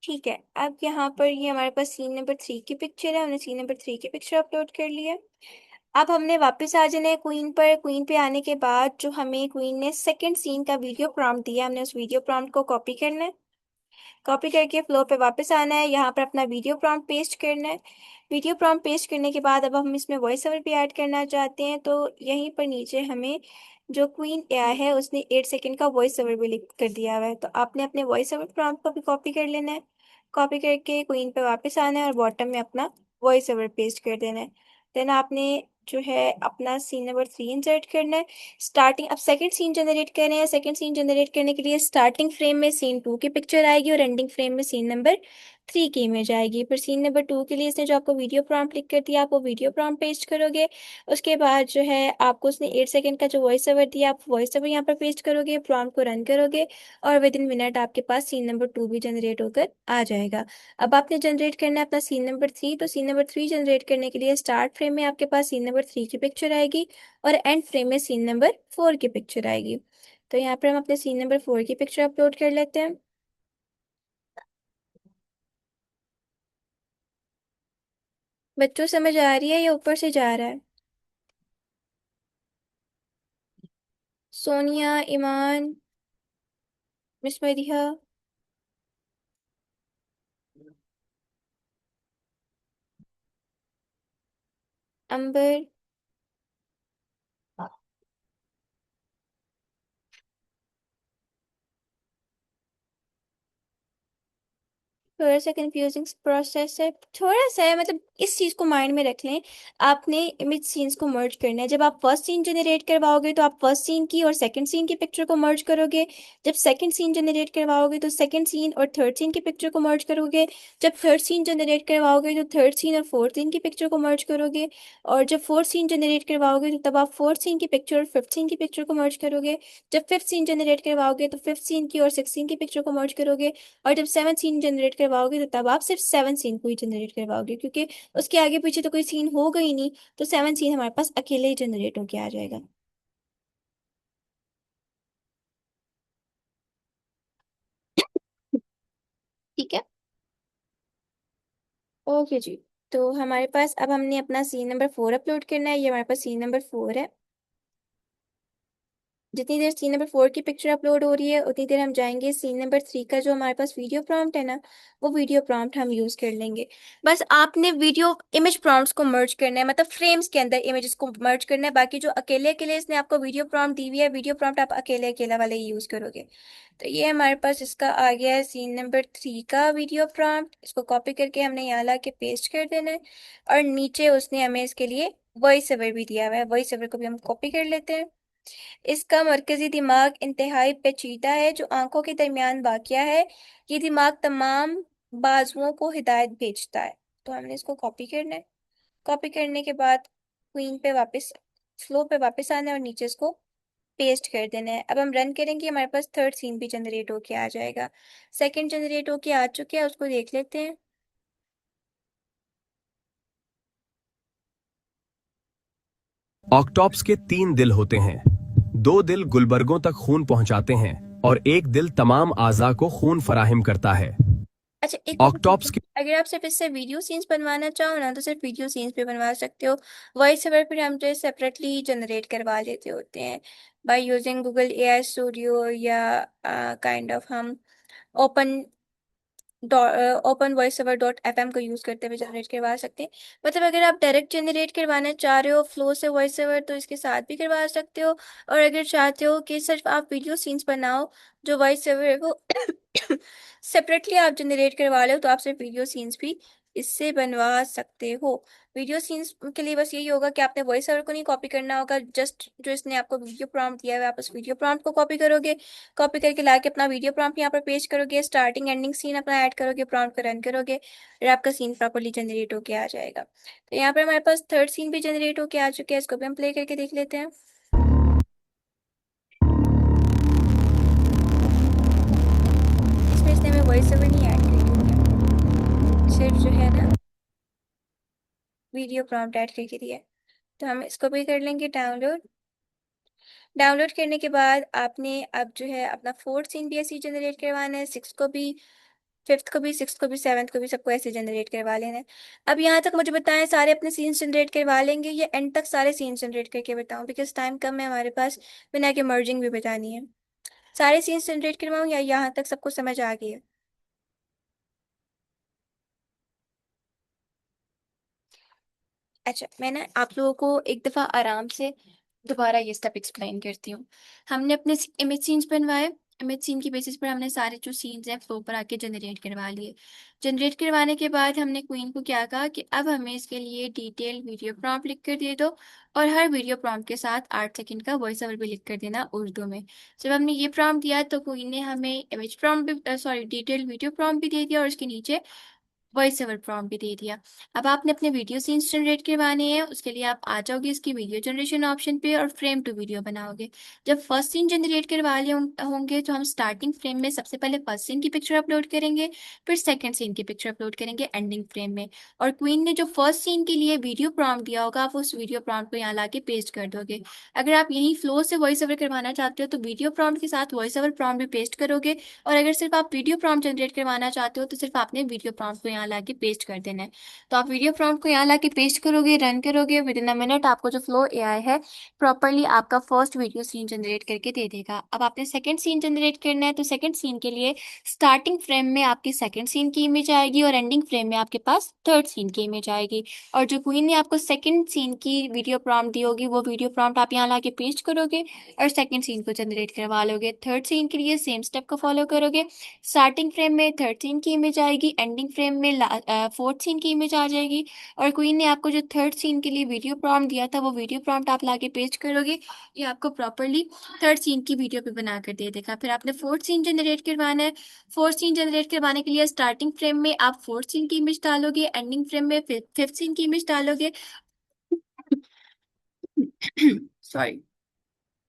ठीक है, अब यहाँ पर ये हमारे पास सीन नंबर 3 की पिक्चर है, हमने सीन नंबर 3 की पिक्चर अपलोड कर लिया है। अब हमने वापस आ जाना है क्वीन पर। क्वीन पे आने के बाद जो हमें क्वीन ने सेकंड सीन का वीडियो प्रॉम्प्ट दिया, हमने उस वीडियो प्रॉम्प्ट को कॉपी करना है। कॉपी करके फ्लो पे वापस आना है, यहाँ पर अपना वीडियो प्रॉम्प्ट पेस्ट करना है। वीडियो प्रॉम्प्ट पेस्ट करने के बाद अब हम इसमें वॉइस ओवर भी ऐड करना चाहते हैं, तो यहीं पर नीचे हमें जो क्वीन एआई है उसने 8 सेकेंड का वॉइस ओवर भी लिख कर दिया हुआ है, तो आपने अपने वॉइस ओवर प्रॉम्प्ट को भी कॉपी कर लेना है। कॉपी करके क्वीन पे वापस आना है और बॉटम में अपना वॉइस ओवर पेस्ट कर देना है। देन आपने जो है अपना सीन नंबर 3 इंसर्ट करना है। स्टार्टिंग, अब सेकंड सीन जनरेट कर रहे हैं, सेकंड सीन जनरेट करने के लिए स्टार्टिंग फ्रेम में सीन 2 की पिक्चर आएगी और एंडिंग फ्रेम में सीन नंबर 3 की इमेज आएगी। पर सीन नंबर 2 के लिए इसने जो आपको वीडियो प्रॉम्प्ट लिख कर दिया, आप वो वीडियो प्रॉम्प्ट पेस्ट करोगे। उसके बाद जो है आपको उसने 8 सेकेंड का जो वॉइस ओवर दिया, आप वॉइस ओवर यहाँ पर पेस्ट करोगे, प्रॉम्प्ट को रन करोगे और विद इन मिनट आपके पास सीन नंबर 2 भी जनरेट होकर आ जाएगा। अब आपने जनरेट करना है अपना सीन नंबर 3, तो सीन नंबर 3 जनरेट करने के लिए स्टार्ट फ्रेम में आपके पास सीन नंबर 3 की पिक्चर आएगी और एंड फ्रेम में सीन नंबर 4 की पिक्चर आएगी। तो यहाँ पर हम अपने सीन नंबर 4 की पिक्चर अपलोड कर लेते हैं। बच्चों समझ आ रही है या ऊपर से जा रहा है? सोनिया, ईमान, मिस मरिया, अंबर। थोड़ा सा कंफ्यूजिंग प्रोसेस है, थोड़ा सा है, मतलब इस चीज़ को माइंड में रख लें। आपने इमेज सीन्स को मर्ज करना है। जब आप फर्स्ट सीन जनरेट करवाओगे तो आप फर्स्ट सीन की और सेकंड सीन की पिक्चर को मर्ज करोगे। जब सेकंड सीन जनरेट करवाओगे तो सेकंड सीन और थर्ड सीन की पिक्चर को मर्ज करोगे। जब थर्ड सीन जनरेट करवाओगे तो थर्ड सीन और फोर्थ सीन की पिक्चर को मर्ज करोगे। और जब फोर्थ सीन जनरेट करवाओगे तो तब आप फोर्थ सीन की पिक्चर और फिफ्थ सीन की पिक्चर को मर्ज करोगे। जब फिफ्थ सीन जनरेट करवाओगे तो फिफ्थ सीन की और सिक्स सीन की पिक्चर को मर्ज करोगे। और जब सेवन सीन जनरेट करवाओगे तो तब आप सिर्फ सेवन सीन को ही जनरेट करवाओगे, क्योंकि उसके आगे पीछे तो कोई सीन होगा ही नहीं। तो सेवन सीन हमारे पास अकेले ही जनरेट होके आ जाएगा। ठीक है। ओके जी। तो हमारे पास अब हमने अपना सीन नंबर 4 अपलोड करना है, ये हमारे पास सीन नंबर 4 है। जितनी देर सीन नंबर 4 की पिक्चर अपलोड हो रही है उतनी देर हम जाएंगे सीन नंबर 3 का जो हमारे पास वीडियो प्रॉम्प्ट है ना, वो वीडियो प्रॉम्प्ट हम यूज कर लेंगे। बस आपने वीडियो इमेज प्रॉम्प्ट्स को मर्ज करना है, मतलब फ्रेम्स के अंदर इमेजेस को मर्ज करना है। बाकी जो अकेले अकेले इसने आपको वीडियो प्रॉम्प्ट दी हुई है, वीडियो प्रॉम्प्ट आप अकेले अकेला वाले ही यूज करोगे। तो ये हमारे पास इसका आ गया है सीन नंबर 3 का वीडियो प्रॉम्प्ट। इसको कॉपी करके हमने यहाँ ला के पेस्ट कर देना है। और नीचे उसने हमें इसके लिए वॉइस ओवर भी दिया हुआ है, वॉइस ओवर को भी हम कॉपी कर लेते हैं। इसका मरकजी दिमाग इंतहाई पेचीदा है जो आंखों के दरमियान वाक़या है। ये दिमाग तमाम बाजुओं को हिदायत भेजता है। तो हमने इसको कॉपी करना है। कॉपी करने के बाद क्वीन पे वापस, फ्लो पे वापस आना है और नीचे इसको पेस्ट कर देना है। अब हम रन करेंगे, हमारे पास थर्ड सीन भी जनरेट होके आ जाएगा। सेकंड जनरेट होके आ चुके हैं, उसको देख लेते हैं। ऑक्टोपस के 3 दिल होते हैं। 2 दिल गुलबर्गों तक खून पहुंचाते हैं और एक दिल तमाम आज़ा को खून फराहम करता है। अच्छा एक ऑक्टोपस मिनट, के अगर आप सिर्फ इससे वीडियो सीन्स बनवाना चाहो ना तो सिर्फ वीडियो सीन्स भी बनवा सकते हो। वॉइस ओवर फिर हम जो सेपरेटली जनरेट करवा लेते होते हैं by using Google AI studio या काइंड ऑफ हम open open voice over .fm को यूज़ करते हुए जनरेट करवा सकते हैं। मतलब अगर आप डायरेक्ट जनरेट करवाना चाह रहे हो फ्लो से वॉइस ओवर तो इसके साथ भी करवा सकते हो। और अगर चाहते हो कि सिर्फ आप वीडियो सीन्स बनाओ, जो वॉइस ओवर है वो सेपरेटली आप जनरेट करवा लो, तो आप सिर्फ वीडियो सीन्स भी इससे बनवा सकते हो। वीडियो सीन्स के लिए बस यही होगा कि आपने वॉइस ओवर को नहीं कॉपी करना होगा, जस्ट जो इसने आपको वीडियो प्रॉम्प्ट दिया है आप उस वीडियो प्रॉम्प्ट को कॉपी करोगे। कॉपी करके लाके अपना वीडियो प्रॉम्प्ट यहाँ पर पेस्ट करोगे, स्टार्टिंग एंडिंग सीन अपना ऐड करोगे, प्रॉम्प्ट को रन करोगे और आपका सीन प्रॉपर्ली जनरेट होके आ जाएगा। तो यहाँ पर हमारे पास थर्ड सीन भी जनरेट होके आ चुके हैं, इसको भी हम प्ले करके देख लेते हैं। इसमें इसने हमें वॉइस ओवर नहीं ऐड करके दिया, सिर्फ जो है ना वीडियो प्रॉम्प्ट ऐड करके दिया है। तो हम इसको भी कर लेंगे डाउनलोड। डाउनलोड करने के बाद आपने अब जो है अपना फोर्थ सीन भी ऐसे ही जनरेट करवाना है, सिक्स को भी, फिफ्थ को भी, सिक्स को भी, सेवन्थ को भी, सबको ऐसे जनरेट करवा लेना है। अब यहाँ तक मुझे बताएं सारे अपने सीन्स जनरेट करवा लेंगे या एंड तक सारे सीन्स जनरेट करके बताऊं, बिकॉज टाइम कम है हमारे पास, बिना के मर्जिंग भी बतानी है। सारे सीन्स जनरेट करवाऊं या यहाँ तक सबको समझ आ गई है? अच्छा, मैं ना आप लोगों को एक दफा आराम से दोबारा ये स्टेप एक्सप्लेन करती हूँ। हमने अपने इमेज सीन्स बनवाए। इमेज सीन की बेसिस पर हमने सारे जो सीन्स हैं फ्लो पर आके जनरेट करवा लिए। जनरेट करवाने के बाद हमने क्वीन को क्या कहा कि अब हमें इसके लिए डिटेल वीडियो प्रॉम्प्ट लिख कर दे दो, और हर वीडियो प्रॉम्प्ट के साथ 8 सेकंड का वॉइस ओवर भी लिख कर देना उर्दू में। जब हमने ये प्रॉम्प्ट दिया तो क्वीन ने हमें इमेज प्रॉम्प्ट भी, सॉरी, डिटेल वीडियो प्रॉम्प्ट भी दे दिया, और उसके नीचे वॉइस ओवर प्रॉम्प्ट भी दे दिया। अब आपने अपने वीडियो सीन्स जनरेट करवाने हैं, उसके लिए आप आ जाओगे इसकी वीडियो जनरेशन ऑप्शन पे और फ्रेम टू वीडियो बनाओगे। जब फर्स्ट सीन जनरेट करवा लिए होंगे तो हम स्टार्टिंग फ्रेम में सबसे पहले फर्स्ट सीन की पिक्चर अपलोड करेंगे, फिर सेकंड सीन की पिक्चर अपलोड करेंगे एंडिंग फ्रेम में। और क्वीन ने जो फर्स्ट सीन के लिए वीडियो प्रॉम्प्ट दिया होगा आप उस वीडियो प्रॉम्प्ट को यहाँ ला के पेस्ट कर दोगे। अगर आप यहीं फ्लो से वॉइस ओवर करवाना चाहते हो तो वीडियो प्रॉम्प्ट के साथ वॉइस ओवर प्रॉम्प्ट भी पेस्ट करोगे। और अगर सिर्फ आप वीडियो प्रॉम्प्ट जनरेट करवाना चाहते हो तो सिर्फ आपने वीडियो प्रॉम्प्ट को यहाँ लाके पेस्ट कर देना है। तो आप वीडियो प्रॉम्प्ट को यहाँ लाके पेस्ट करोगे, रन करोगे, विद इन अ मिनट आपको जो फ्लो एआई है प्रॉपरली आपका फर्स्ट वीडियो सीन जनरेट करके दे देगा। अब आपने सेकंड सीन जनरेट करना है तो सेकंड सीन के लिए स्टार्टिंग फ्रेम में आपकी सेकंड सीन की इमेज आएगी और एंडिंग फ्रेम में आपके पास थर्ड सीन की इमेज आएगी। और जो क्वीन ने आपको सेकंड सीन की वीडियो प्रॉम्प्ट दी होगी वो वीडियो प्रॉम्प्ट आप यहाँ लाके पेस्ट करोगे और सेकंड सीन को जनरेट करवा लोगे। थर्ड सीन के लिए सेम स्टेप को फॉलो करोगे। स्टार्टिंग फ्रेम में थर्ड सीन की इमेज आएगी, एंडिंग फ्रेम में फोर्थ सीन की इमेज आ जाएगी। और क्वीन ने आपको जो थर्ड सीन के लिए वीडियो प्रॉम्प्ट दिया था वो वीडियो प्रॉम्प्ट आप लाके पेस्ट करोगे, ये आपको प्रॉपरली थर्ड सीन की वीडियो पे बना कर दे देगा। फिर आपने फोर्थ सीन जनरेट करवाना है। फोर्थ सीन जनरेट करवाने के लिए स्टार्टिंग फ्रेम में आप फोर्थ सीन की इमेज डालोगे, एंडिंग फ्रेम में फिफ्थ सीन की इमेज डालोगे। सॉरी।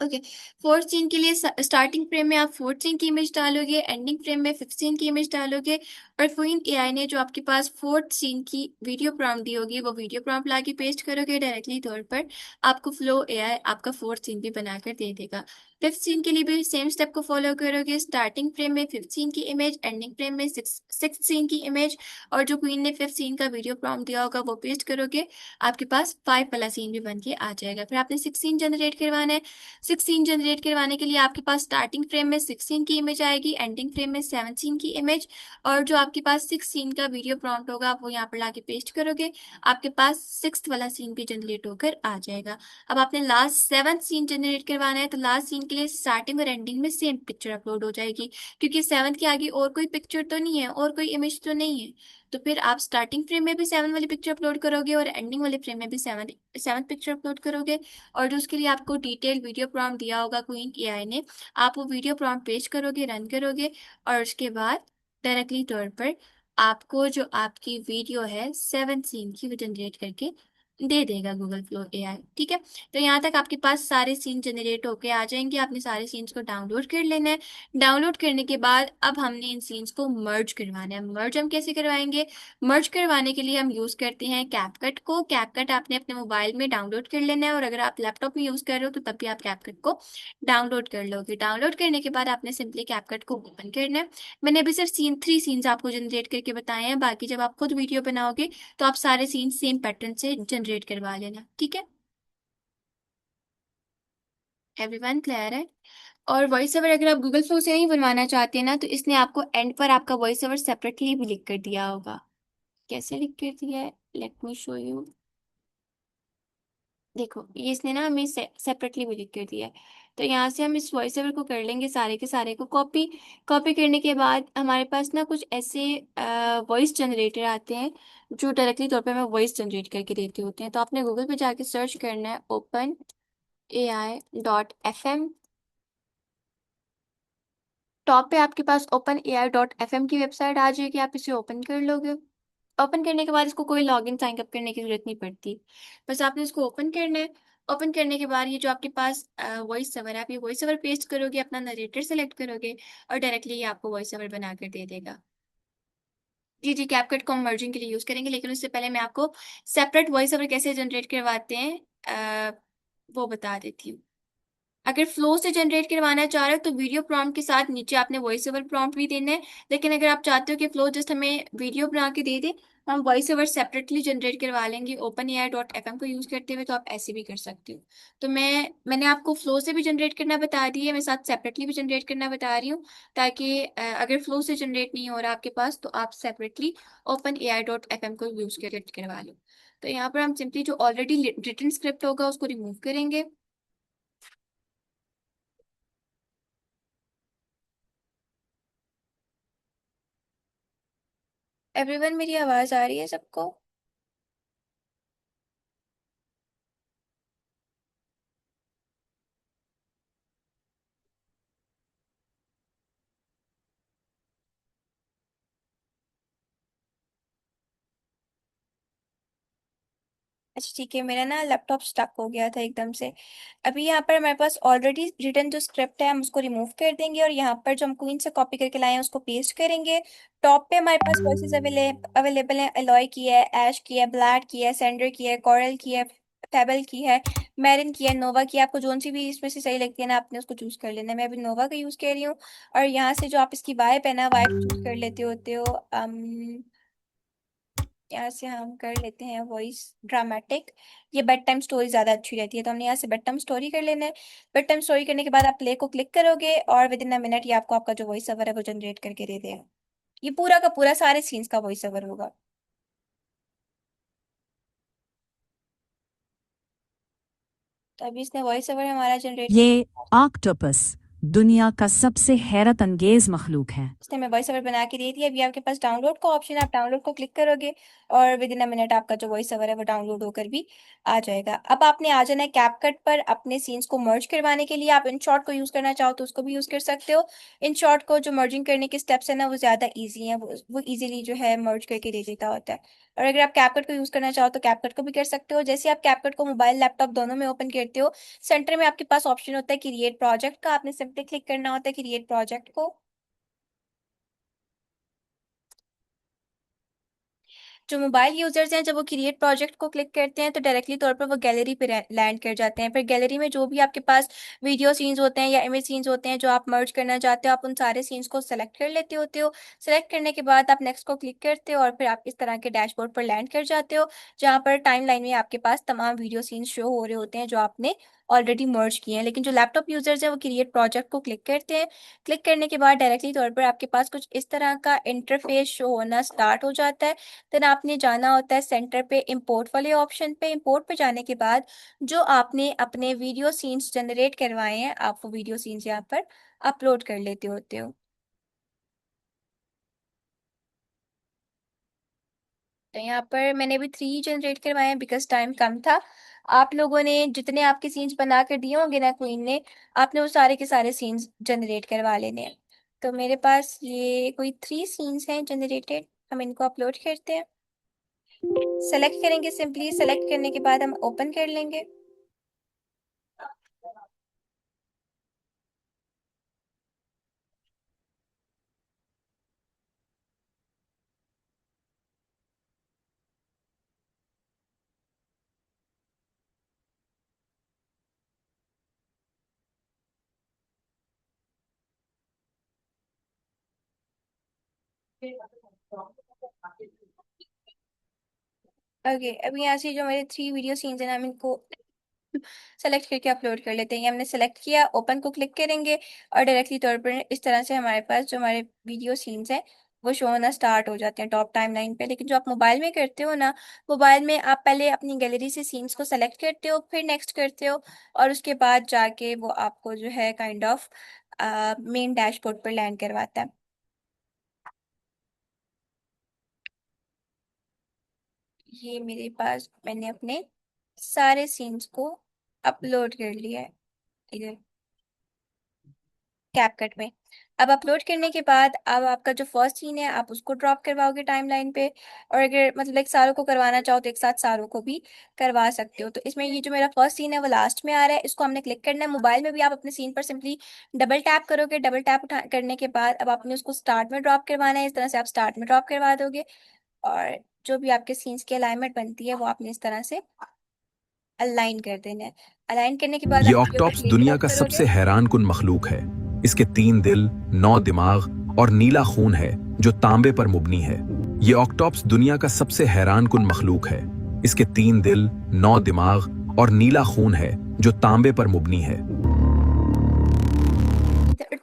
ओके। फोर्थ सीन के लिए स्टार्टिंग फ्रेम में आप फोर्थ सीन की इमेज डालोगे, एंडिंग फ्रेम में फिफ्थ सीन की इमेज डालोगे। और क्वीन एआई ने जो आपके पास फोर्थ सीन की वीडियो प्रॉम्प्ट दी होगी वो वीडियो प्रॉम्प्ट लाके पेस्ट करोगे डायरेक्टली तौर पर, आपको फ्लो एआई आपका फोर्थ सीन भी बनाकर दे देगा। फिफ्थ सीन के लिए भी सेम स्टेप को फॉलो करोगे। स्टार्टिंग फ्रेम में फिफ्थ सीन की इमेज, एंडिंग फ्रेम में सिक्स सीन की इमेज, और जो क्वीन ने फिफ्थ सीन का वीडियो प्रॉम्प्ट दिया होगा वो पेस्ट करोगे, आपके पास 5 वाला सीन भी बन के आ जाएगा। फिर आपने 16 जनरेट करवाना है। 16 जनरेट करवाने के लिए आपके पास स्टार्टिंग फ्रेम में 16 की इमेज आएगी, एंडिंग फ्रेम में 17 की इमेज, और जो आपके पास 16 का वीडियो प्रॉम्प्ट होगा वो यहाँ पर लाके पेस्ट करोगे, आपके पास सिक्स वाला सीन भी जनरेट होकर आ जाएगा। अब आपने लास्ट सेवंथ सीन जनरेट करवाना है तो लास्ट सीन के लिए स्टार्टिंग और एंडिंग में सेम पिक्चर अपलोड हो जाएगी, क्योंकि सेवंथ के आगे और कोई पिक्चर तो नहीं है और कोई इमेज तो नहीं है। तो फिर आप स्टार्टिंग फ्रेम में भी 7 वाली पिक्चर अपलोड करोगे और एंडिंग वाले फ्रेम में भी सेवन पिक्चर अपलोड करोगे। और जो उसके लिए आपको डिटेल वीडियो प्रॉम्प्ट दिया होगा क्वीन एआई ने, आप वो वीडियो प्रॉम्प्ट पेस्ट करोगे, रन करोगे, और उसके बाद डायरेक्टली तौर पर आपको जो आपकी वीडियो है 7 सीन की वो जनरेट करके दे देगा गूगल फ्लो एआई। ठीक है। तो यहाँ तक आपके पास सारे सीन जनरेट होके आ जाएंगे। आपने सारे सीन्स को डाउनलोड कर लेना है। डाउनलोड करने के बाद अब हमने इन सीन्स को मर्ज करवाना है। मर्ज हम कैसे करवाएंगे? मर्ज करवाने के लिए हम यूज करते हैं कैपकट को। कैपकट आपने अपने मोबाइल में डाउनलोड कर लेना है, और अगर आप लैपटॉप में यूज कर रहे हो तो तब भी आप कैपकट को डाउनलोड कर लोगे। डाउनलोड करने के बाद आपने सिंपली कैपकट को ओपन करना है। मैंने अभी सिर्फ थ्री सीन्स आपको जनरेट करके बताए हैं, बाकी जब आप खुद वीडियो बनाओगे तो आप सारे सीन सेम पैटर्न से जनरेट करवा लेना। ठीक है, एवरीवन क्लियर है? और वॉइस ओवर अगर आप गूगल फ्लो से नहीं बनवाना चाहते हैं ना तो इसने आपको एंड पर आपका वॉइस ओवर सेपरेटली भी लिख कर दिया होगा। कैसे लिख कर दिया है, लेट मी शो यू। देखो, ये इसने ना हमें सेपरेटली भी लिख कर दिया है। तो यहाँ से हम इस वॉइस ओवर को कर लेंगे सारे के सारे को कॉपी। कॉपी करने के बाद हमारे पास ना कुछ ऐसे वॉइस जनरेटर आते हैं जो डायरेक्टली तौर पे हमें वॉइस जनरेट करके देते होते हैं। तो आपने गूगल पे जाके सर्च करना है openai.fm। टॉप पे आपके पास openai.fm की वेबसाइट आ जाएगी, आप इसे ओपन कर लोगे। ओपन करने के बाद इसको कोई लॉगिन साइन अप करने की जरूरत नहीं पड़ती, बस आपने इसको ओपन करना है। ओपन करने के बाद ये जो आपके पास वॉइस ओवर है, आप ये वॉइस ओवर पेस्ट करोगे, अपना नरेटर सेलेक्ट करोगे, और डायरेक्टली ये आपको वॉइस ओवर बना कर दे देगा। जी जी, कैपकट को हम मर्जिंग के लिए यूज करेंगे, लेकिन उससे पहले मैं आपको सेपरेट वॉइस ओवर कैसे जनरेट करवाते हैं वो बता देती हूँ। अगर फ्लो से जनरेट करवाना चाह रहे हो तो वीडियो प्रॉम्प्ट के साथ नीचे आपने वॉइस ओवर प्रॉम्प्ट भी देना है। लेकिन अगर आप चाहते हो कि फ्लो जस्ट हमें वीडियो बना के दे दे, हम वॉइस ओवर सेपरेटली जनरेट करवा लेंगे openai.fm को यूज करते हुए, तो आप ऐसे भी कर सकते हो। तो मैंने आपको फ्लो से भी जनरेट करना बता दी है, मैं साथ सेपरेटली भी जनरेट करना बता रही हूँ, ताकि अगर फ्लो से जनरेट नहीं हो रहा आपके पास तो आप सेपरेटली openai.fm को यूज करवा लो। तो यहाँ पर हम सिंपली जो ऑलरेडी रिटन स्क्रिप्ट होगा उसको रिमूव करेंगे। एवरीवन, मेरी आवाज आ रही है सबको? अच्छा ठीक है, मेरा ना लैपटॉप स्टक हो गया था एकदम से। अभी यहाँ पर हमारे पास ऑलरेडी रिटन जो स्क्रिप्ट है हम उसको रिमूव कर देंगे और यहाँ पर जो हम क्वीन से कॉपी करके लाए हैं उसको पेस्ट करेंगे। टॉप पे हमारे पास वॉइसेस अवेलेबल है। एलॉय की है, ऐश की है, ब्लैड की है, सेंडर की है, कॉरल की है, फेबल की है, मैरिन की है, नोवा की है। आपको जोन सी भी इसमें से सही लगती है ना, आपने उसको चूज कर लेना है। मैं अभी नोवा का यूज कर रही हूँ। और यहाँ से जो आप इसकी वाइब है ना, वाइब चूज कर लेते होते हो। यहाँ से हम कर लेते हैं वॉइस ड्रामेटिक। ये बेड टाइम स्टोरी ज्यादा अच्छी रहती है, तो हमने यहाँ से बेड टाइम स्टोरी कर लेना है। बेड टाइम स्टोरी करने के बाद आप प्ले को क्लिक करोगे और विद इन अ मिनट ये आपको आपका जो वॉइस ओवर है वो जनरेट करके दे देगा। ये पूरा का पूरा सारे सीन्स का वॉइस ओवर होगा। तो अभी इसने वॉइस ओवर हमारा जनरेट कर ये ऑक्टोपस दुनिया का सबसे हैरत अंगेज मखलूक है। इसने हमें वॉइस ओवर बना के दे दिया। अभी आपके पास डाउनलोड का ऑप्शन है, आप डाउनलोड को क्लिक करोगे और विद इन अ मिनट आपका जो वॉइस ओवर है वो डाउनलोड होकर भी आ जाएगा। अब आपने आ जाना है कैपकट पर। अपने सीन्स को मर्ज करवाने के लिए आप इन शॉर्ट को यूज करना चाहो तो उसको भी यूज कर सकते हो। इन शॉर्ट को जो मर्जिंग करने के स्टेप्स है ना वो ज्यादा ईजी है, वो इजीली जो है मर्ज करके दे देता होता है। और अगर आप कैपकट को यूज करना चाहो तो कैपकट को भी कर सकते हो। जैसे आप कैपकट को मोबाइल लैपटॉप दोनों में ओपन करते हो, सेंटर में आपके पास ऑप्शन होता है क्रिएट प्रोजेक्ट का। आपने सिंपली क्लिक करना होता है क्रिएट प्रोजेक्ट को। जो मोबाइल यूजर्स हैं जब वो क्रिएट प्रोजेक्ट को क्लिक करते हैं तो डायरेक्टली तौर पर वो गैलरी पे लैंड कर जाते हैं। फिर गैलरी में जो भी आपके पास वीडियो सीन्स होते हैं या इमेज सीन्स होते हैं जो आप मर्ज करना चाहते हो, आप उन सारे सीन्स को सेलेक्ट कर लेते होते हो। सेलेक्ट करने के बाद आप नेक्स्ट को क्लिक करते हो और फिर आप इस तरह के डैशबोर्ड पर लैंड कर जाते हो, जहाँ पर टाइम लाइन में आपके पास तमाम वीडियो सीन्स शो हो रहे होते हैं जो आपने ऑलरेडी मर्ज किए हैं। लेकिन जो लैपटॉप यूजर्स हैं वो क्रिएट प्रोजेक्ट को क्लिक करते हैं। क्लिक करने के बाद डायरेक्टली तौर पर आपके पास कुछ इस तरह का इंटरफेस शो होना स्टार्ट हो जाता है। देन आपने जाना होता है सेंटर पे इंपोर्ट वाले ऑप्शन पे। इंपोर्ट पे जाने के बाद जो आपने अपने वीडियो सीन्स जनरेट करवाए हैं आप वो वीडियो सीन्स यहाँ पर अपलोड कर लेते होते हो। तो यहाँ पर मैंने भी 3 जनरेट करवाए हैं बिकॉज टाइम कम था। आप लोगों ने जितने आपके सीन्स बना कर दिए होंगे ना क्वीन ने, आपने वो सारे के सारे सीन्स जनरेट करवा लेने हैं। तो मेरे पास ये कोई 3 सीन्स हैं जनरेटेड। हम इनको अपलोड करते हैं। सेलेक्ट करेंगे, सिंपली सेलेक्ट करने के बाद हम ओपन कर लेंगे। ओके, अभी यहाँ से जो मेरे 3 वीडियो सीन्स हैं ना हम इनको सेलेक्ट करके अपलोड कर लेते हैं। ये हमने सेलेक्ट किया, ओपन को क्लिक करेंगे और डायरेक्टली तौर पर इस तरह से हमारे पास जो हमारे वीडियो सीन्स हैं वो शो होना स्टार्ट हो जाते हैं टॉप टाइमलाइन पे। लेकिन जो आप मोबाइल में करते हो ना, मोबाइल में आप पहले अपनी गैलरी से सीन्स को सेलेक्ट करते हो, फिर नेक्स्ट करते हो और उसके बाद जाके वो आपको जो है काइंड ऑफ मेन डैशबोर्ड पर लैंड करवाता है। ये मेरे पास मैंने अपने सारे सीन्स को अपलोड कर लिया है इधर कैपकट में। अब अपलोड करने के बाद अब आपका जो फर्स्ट सीन है आप उसको ड्रॉप करवाओगे टाइमलाइन पे। और अगर मतलब एक सारों को करवाना चाहो तो एक साथ सारों को भी करवा सकते हो। तो इसमें ये जो मेरा फर्स्ट सीन है वो लास्ट में आ रहा है, इसको हमने क्लिक करना है। मोबाइल में भी आप अपने सीन पर सिंपली डबल टैप करोगे। डबल टैप करने के बाद अब आपने उसको स्टार्ट में ड्रॉप करवाना है। इस तरह से आप स्टार्ट में ड्रॉप करवा दोगे और जो भी आपके सीन्स की अलाइनमेंट बनती है वो आपने इस तरह से अलाइन कर देना है। अलाइन करने के बाद ये आप वीडियो को ऑक्टोप्स प्ले दुनिया बैक का करोगे। सबसे हैरानकुन मखलूक है। इसके 3 दिल, 9 दिमाग और नीला खून है जो तांबे पर मुबनी है। ये ऑक्टोप्स दुनिया का सबसे हैरानकुन मखलूक है। इसके 3 दिल, 9 दिमाग और नीला खून है जो तांबे पर मुबनी है।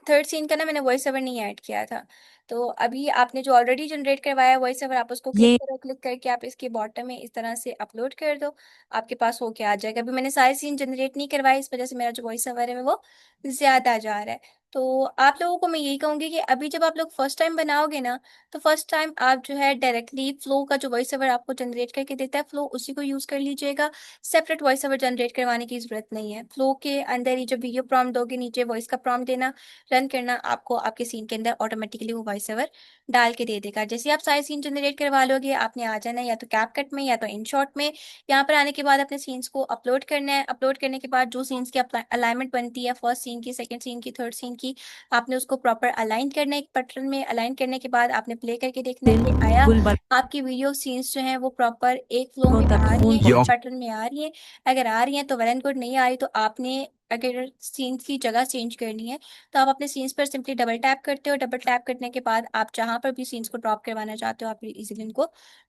थर्ड सीन का ना मैंने वॉइस ओवर नहीं ऐड किया था। तो अभी आपने जो ऑलरेडी जनरेट करवाया वॉइस ओवर, आप उसको क्लिक ये करो, क्लिक करके आप इसके बॉटम में इस तरह से अपलोड कर दो, आपके पास होके आ जाएगा। अभी मैंने सारे सीन जनरेट नहीं करवाए, इस वजह से मेरा जो वॉइस ओवर है वो ज्यादा जा रहा है। तो आप लोगों को मैं यही कहूंगी कि अभी जब आप लोग फर्स्ट टाइम बनाओगे ना, तो फर्स्ट टाइम आप जो है डायरेक्टली फ्लो का जो वॉइस ओवर आपको जनरेट करके देता है फ्लो, उसी को यूज कर लीजिएगा। सेपरेट वॉइस ओवर जनरेट करवाने की जरूरत नहीं है। फ्लो के अंदर ही जब वीडियो प्रॉम्प्ट दोगे, नीचे वॉइस का प्रॉम्प्ट देना, रन करना, आपको आपके सीन के अंदर ऑटोमेटिकली वो वॉइस ओवर डाल के दे देगा। जैसे आप सारे सीन जनरेट करवा लोगे, आपने आ जाना है या तो कैपकट में या तो इन शॉट में। यहाँ पर आने के बाद अपने सीन्स को अपलोड करना है। अपलोड करने के बाद जो सीन्स की अलाइनमेंट बनती है, फर्स्ट सीन की, सेकंड सीन की, थर्ड सीन की, आपने उसको प्रॉपर अलाइन करना है एक पैटर्न में। अलाइन करने के बाद आपने प्ले करके देखना है दिल कि आया गुलबर्ग आपकी वीडियो सीन्स जो हैं वो प्रॉपर एक फ्लो को में तक आ रही खून है, ये एक ऑक- पैटर्न में आ रही है। अगर आ रही है तो वेल एंड गुड, नहीं आ रही तो आपने अगर सीन्स की जगह चेंज करनी है तो आप अपने सीन्स पर सिंपली डबल टैप करते हो। डबल टैप करने के बाद आप जहां पर भी सीन्स को ड्रॉप करवाना चाहते हो, आप इजीली उनको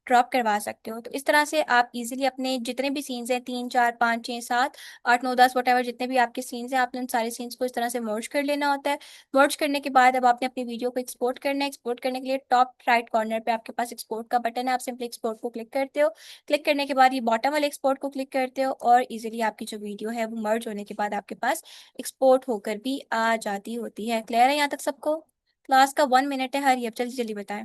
ड्रॉप करवा सकते हो। तो इस तरह से आप इजीली अपने जितने भी सीन्स हैं, 3 4 5 6 7 8 9 10 वट जितने भी आपके सीन्स हैं, आपने उन सारे सीन्स को इस तरह से मर्ज कर लेना होता है। मर्ज करने के बाद अब आपने अपनी वीडियो को एक्सपोर्ट करना है। एक्सपोर्ट करने के लिए टॉप राइट कॉर्नर पे आपके पास एक्सपोर्ट का बटन है, आप सिंपली एक्सपोर्ट को क्लिक करते हो। क्लिक करने के बाद ये बॉटम वाले एक्सपोर्ट को क्लिक करते हो और इजीली आपकी जो वीडियो है वो मर्ज होने के बाद आपके पास एक्सपोर्ट होकर भी आ जाती होती है। क्लियर है यहाँ तक सबको? क्लास का 1 मिनट है, हरी अब जल्दी जल्दी बताएं।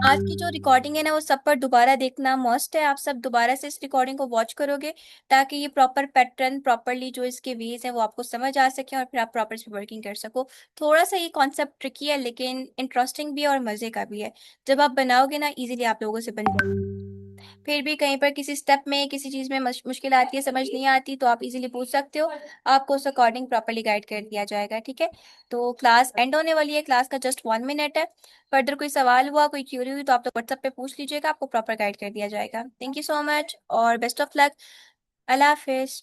आज की जो रिकॉर्डिंग है ना वो सब पर दोबारा देखना मस्ट है। आप सब दोबारा से इस रिकॉर्डिंग को वॉच करोगे ताकि ये प्रॉपर पैटर्न, प्रॉपरली जो इसके वेज है वो आपको समझ आ सके और फिर आप प्रॉपर इस पे वर्किंग कर सको। थोड़ा सा ये कॉन्सेप्ट ट्रिकी है लेकिन इंटरेस्टिंग भी है और मजे का भी है। जब आप बनाओगे ना इजीली आप लोगों से बन जाएगी। फिर भी कहीं पर किसी स्टेप में किसी चीज में मुश्किल आती है, समझ नहीं आती, तो आप इजीली पूछ सकते हो। आपको उस अकॉर्डिंग प्रॉपरली गाइड कर दिया जाएगा, ठीक है? तो क्लास एंड होने वाली है, क्लास का जस्ट 1 मिनट है। फर्दर कोई सवाल हुआ, कोई क्यूरी हुई तो आप लोग व्हाट्सएप पे पूछ लीजिएगा, आपको प्रॉपर गाइड कर दिया जाएगा। थैंक यू सो मच और best of luck. Allah Hafiz.